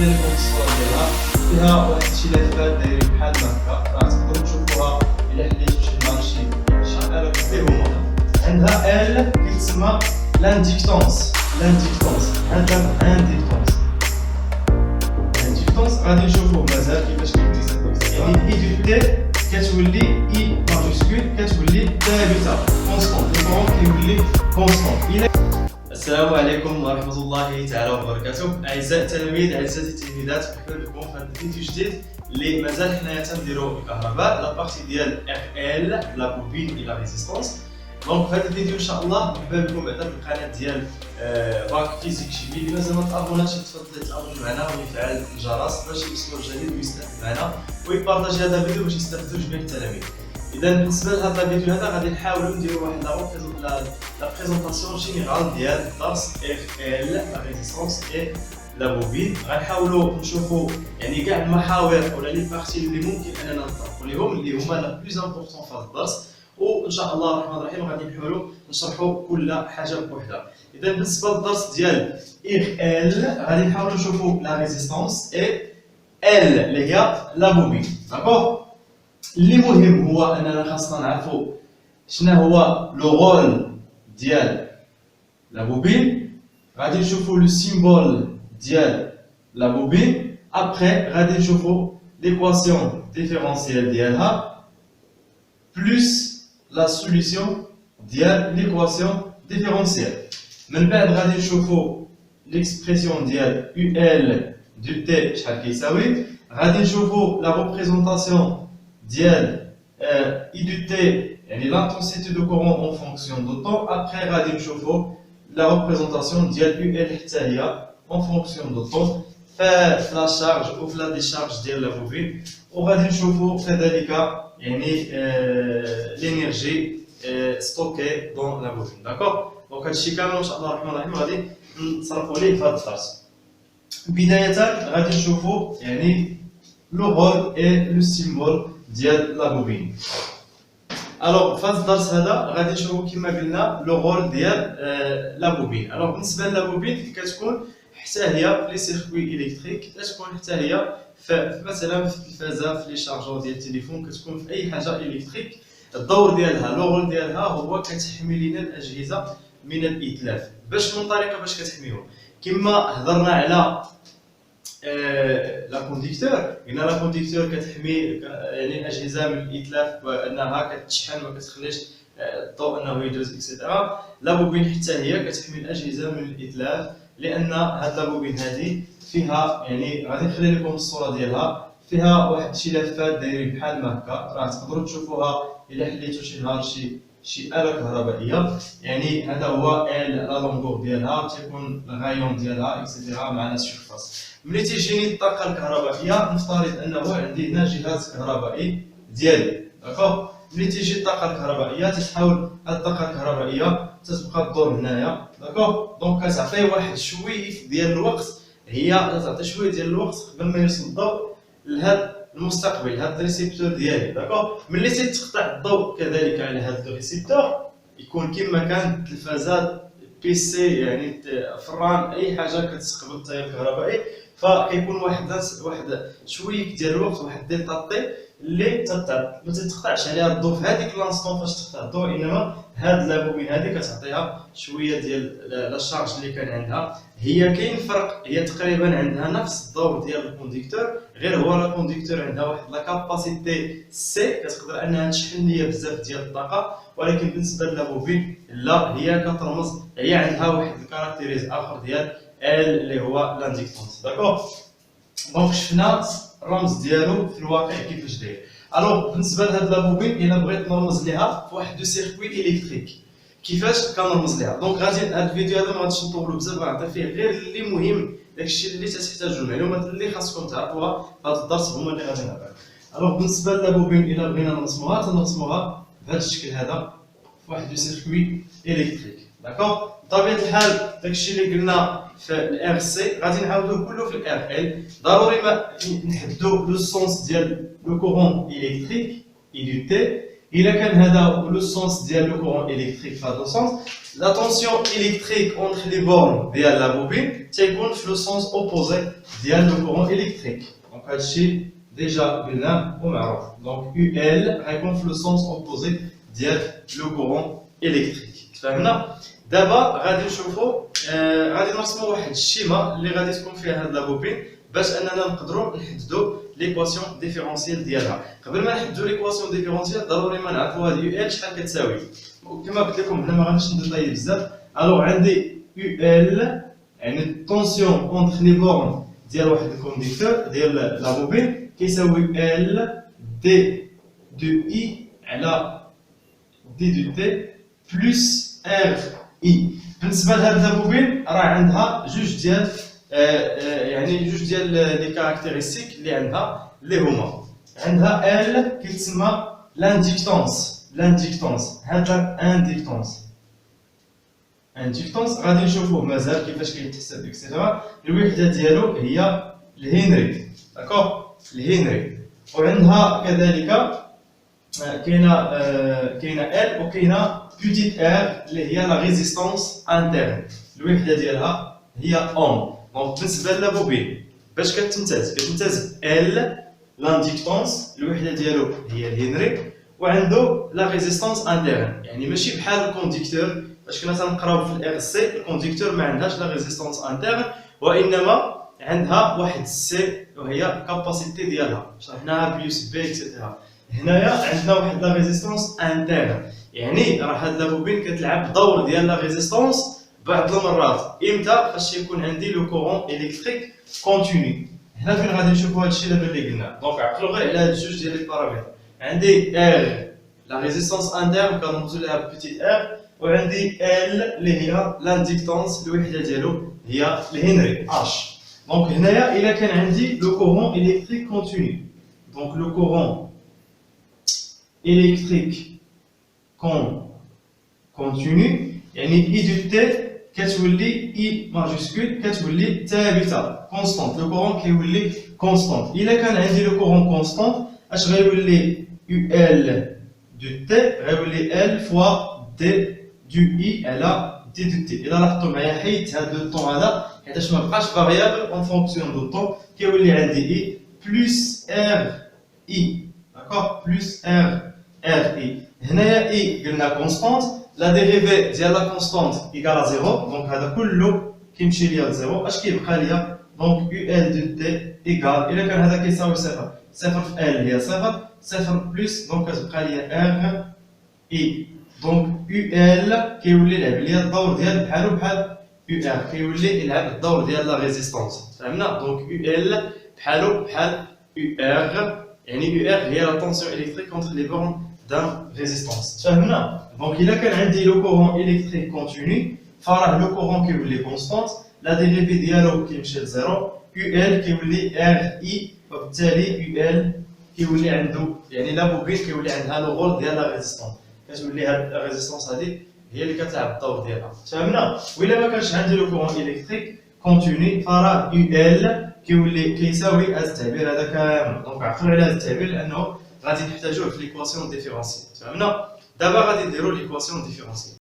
نخلي لكم الصورة ديالها فيها واحد الشي لافات دايرين بحال هكا، راه تقدروا تشوفوها إلا حليتو شي نهار شي شعارة اللي هما عندها ال كيتسمى لانديكتونس. هذا انديكتونس غادي نشوفوه مازال كيفاش كيتكتب، يعني اي دو تي كتولي اي ماجوسكول كتولي ثابته كونستونت، الكورون كيولي كونستونت. السلام عليكم ورحمة الله تعالى وبركاته. أعزائي التلاميذ أعزائي التلميذات، مرحبا بكم في هذا الفيديو جديد اللي مازال حنايا تنديرو الكهرباء لا بارتي ديال ال لا بوبين إلى لا ريزيستونس. دونك في هذا الفيديو إن شاء الله مرحبا بكم بعدا في القناة ديال باك فيزيك شيمي. اللي مازال ما تابوناش تفضل تابون معنا ويفعل الجرس باش يوصلو الجديد ويستافد معنا ويبارطاجي هذا الفيديو باش يستافدو جميع التلاميذ. إذا بالنسبة لهذا الفيديو هذا غادي نحاولوا نديروا واحد لا بريزونطاسيون جينيرال ديال الدرس اف ال لا ريزيستونس اي لا بوبين. غنحاولوا نشوفوا يعني كاع المحاور ولا لي بارتي اللي ممكن اننا نطرقوا لهم اللي هما لا بلوز امبورطون في هذا الدرس، وان شاء الله الرحمن الرحيم غادي نحاولوا نشرحوا كل حاجه بوحدها. اذا بالنسبه للدرس ديال اف ال غادي نحاولوا نشوفوا لا ريزيستونس اي ال اللي هي لا بوبين. داكوغ، اللي مهم هو اننا خاصنا نعرفوا شنو هو لو رول ديال لا بوبين. غادي نشوفوا لو سيمبول ديال لا بوبين، ابخي غادي نشوفوا ليكواسيون ديفيرونسيال ديالها بلس لا سوليسيون ديال ليكواسيون ديفيرونسيال. من بعد غادي نشوفوا ليكسبريسيون ديال يو ال دو تي شحال كيساوي. غادي نشوفوا لا ريبريزونطاسيون ديال اي دو تي يعني l'intensité de courant en fonction de temps. Après غادي نشوفوا la représentation ديال يو ال حتى هي en fonction de temps في لا شارج و في لا ديشارج ديال لا بوبين. وغادي نشوفوا كذلك يعني لينيرجي ستوكي دون لا بوبين. داكوغ، دونك هادشي كامل ان شاء الله الرحمن الرحيم غادي نتصرفوا ليه في هذا الدرس. بداية غادي نشوفوا يعني لو رول اي لو سيمبول ديال لا بوبين. الوغ في هذا الدرس هذا غادي نشوفوا كما قلنا لو رول ديال لا بوبين. الوغ بالنسبه لا بوبين كتكون حتى هي في لي سيركوي الكتريك، كتكون حتى هي في مثلا في التلفازه في لي شارجور ديال التليفون، كتكون في اي حاجه الكتريك. الدور ديالها لو رول ديالها هو كتحمي لينا الاجهزه من الاتلاف. باش من طريقه باش كتحميهم كما هضرنا على لا كونديكتور، قلنا لا كونديكتور كتحمي يعني الاجهزه من الاتلاف وانها كتشحن ما كتخليش الضوء انه يدوز اكسيتيرا. لا بوبين حتى هي كتحمي الاجهزه من الاتلاف، لان هاد لا بوبين هذه فيها يعني غادي نخلي لكم الصوره ديالها، فيها واحد شي لافات دايرين بحال ما هكا، راه تقدروا تشوفوها الا حليتو شي نهار شي آلة كهربائية. يعني هذا هو لا لونغور ديالها، تيكون الغايون ديالها اكسيتيرا مع لا سيرفاس. ملي تيجيني الطاقة الكهربائية نفترض انه عندي هنا جهاز كهربائي ديالي، داكوغ. ملي تيجي الطاقة الكهربائية تتحول هاد الطاقة الكهربائية تتبقى تدور هنايا، داكوغ. دونك كتعطي واحد شويه ديال الوقت، هي تعطي شويه ديال الوقت قبل ما يوصل الضوء لهاد المستقبل، هاد الريسيبتور ديالي، داكوغ. ملي تيتقطع الضوء كذلك على هاد الريسيبتور يكون كما كان التلفازات بيسي يعني فران اي حاجه كتستقبل التيار الكهربائي، فكيكون واحد شويه ديال الوقت، واحد دلتا تي اللي ما تتقطعش عليها الضوء في هذيك لانستون فاش تقطع الضوء، انما هاد لا بوبين هذه كتعطيها شويه ديال لا شارج اللي كان عندها. هي كاين فرق، هي تقريبا عندها نفس الدور ديال الكونديكتور، غير هو لا كونديكتور عندها واحد لا كاباسيتي سي كتقدر انها تشحن ليا بزاف ديال الطاقه، ولكن بالنسبه لا بوبين لا، هي كترمز، هي عندها واحد الكاركتيريز اخر ديال ال اللي هو لانديكتونس، داكوغ. دونك شفنا الرمز ديالو في الواقع كيفاش داير. الوغ بالنسبه لهاد لا بوبين الا بغيت نرمز ليها في واحد دو سيركوي الكتريك كيفاش كنرمز ليها. دونك غادي هاد الفيديو هذا ما غاديش نطولو بزاف، غنعطي فيه غير اللي مهم، داكشي اللي تحتاجو، المعلومات اللي خاصكم تعرفوها في هاد الدرس هما اللي غادي نعطيو. الوغ بالنسبه للا بوبين الا بغينا نرسموها تنرسموها بهذا الشكل هذا في واحد دو سيركوي الكتريك، داكوغ. بطبيعه الحال داكشي اللي قلنا في الار سي غادي نعاودوه كله في الار ال. ضروري ما نحددو لو سونس ديال لو كورون الكتريك اي دو تي، il a qu'un le sens de le courant électrique dans le sens la tension électrique entre les bornes de la bobine c'est le sens opposé de le courant électrique. Donc c'est déjà bien au Maroc. Donc UL répond le sens opposé de le courant électrique. D'abord, غادي نشوفوا غادي نرسموا واحد الشيما اللي غادي تكون فيها هاد لا بوبين باش اننا نقدروا نحددوا ليكواسيون ديفيرونسيال ديالها. قبل ما نحددوا ليكواسيون ديفيرونسيال ضروري ما نعرفوا هاد يو ال شحال كتساوي. كما قلت لكم هنا ما غاديش نديطاي بزاف. الوغ عندي يو ال يعني التونسيون اونتر لي بورن ديال واحد الكونديكتور ديال لا بوبين كيساوي ال دي دو اي على دي دو تي بلس ار اي. بالنسبه لهاد لا بوبين راه عندها جوج ديال يعني جوج ديال لي كاركتيرستيك اللي عندها اللي هما عندها ال كيتسمى لانديكتونس هذا انديكتونس غادي نشوفوه مازال كيفاش كيتحسب اكسيتيرا. الوحده ديالو هي الهنري داكوغ الهنري وعندها كذلك كاينه ال وكاينه بوتيت ار اللي هي لا ريزيستانس انترن. الوحده ديالها هي اوم. دونك بالنسبه للبوبين باش كتمتاز ال لانديكتونس الوحده ديالو هي الهنري وعنده لا ريزيستانس انترن يعني ماشي بحال الكونديكتور باش كنا تنقراو في الار سي الكونديكتور ما عندهاش لا ريزيستانس انترن وانما عندها واحد السي وهي كاباسيتي ديالها شرحناها بلس بي اكسيتيرا. هنايا عندنا واحد لا ريزيستانس انترن يعني راه هاد لا بوبين كتلعب الدور ديال لا ريزيستانس بعض المرات امتى فاش يكون عندي لو كورون الكتريك كونتينيو. هنا فين غادي نشوفوا هاد الشيء دابا اللي قلنا. دونك عقلوا غير على هاد جوج ديال لي بارامتر عندي ار لا ريزيستانس انترن كنرمزوا لها بوتيت ار وعندي ال اللي هي لانديكتونس الوحده ديالو هي الهنري اش. دونك هنايا الا كان عندي لو كورون الكتريك كونتينيو دونك لو كورون الكتريك كونتينيو يعني اي دو تي كتولي اي ماجيسكول كتولي ثابته كونستانت. لو كورون كيولي كونستانت. الا كان عندي لو كورون كونستانت اش غيولي يو ال دو تي غيولي ال فوا دي دو اي على دي دو تي. الا لاحظتوا معايا حيت هذا لو طون هذا حيتاش ما بقاش فاريابل اون فونكسيون دو طون كيولي عندي اي بلس ار اي داكوغ بلس ار اي. هنايا اي قلنا كونستانت لا ديريفي ديال لا كونستانت ايكال زيرو دونك هذا كله كيمشي ليا لزيرو. اش كيبقى ليا دونك يو ال دو تي ايكال الا كان هذا كيساوي صفر صفر في ال هي صفر صفر بلس دونك كتبقى ليا ار اي. دونك يو ال كيولي يلعب ليا الدور ديال بحالو بحال يو ار كيولي يلعب الدور ديال لا ريزيستانس فهمنا. دونك يو ال بحالو بحال يو ار يعني يو ار هي لا طونسيون الكتريك كونتر لي بورن دان ريزيستانس تفهمنا. دونك الا كان عندي لو كورون الكتريك كونتينيو فراه لو كورون كيولي كونستانت لا ديريفي ديالو كيمشي لزيرو يو ال كيولي ار اي وبالتالي يو ال كيولي عنده يعني لا بوبين كيولي عندها لو رول ديال لا ريزيستانس كتولي هاد لا ريزيستانس هادي هي اللي كتلعب الدور ديالها فهمنا. وإلا ما كانش عندي لو كورون الكتريك كونتينيو فراه يو ال كيولي كيساوي هذا التعبير هذا كامل. دونك عقلوا على هذا التعبير لانه غادي نحتاجوه في ليكواسيون ديفيرونسيال فهمنا. دابا غادي نديرو ليكواسيون ديفيرونسيال.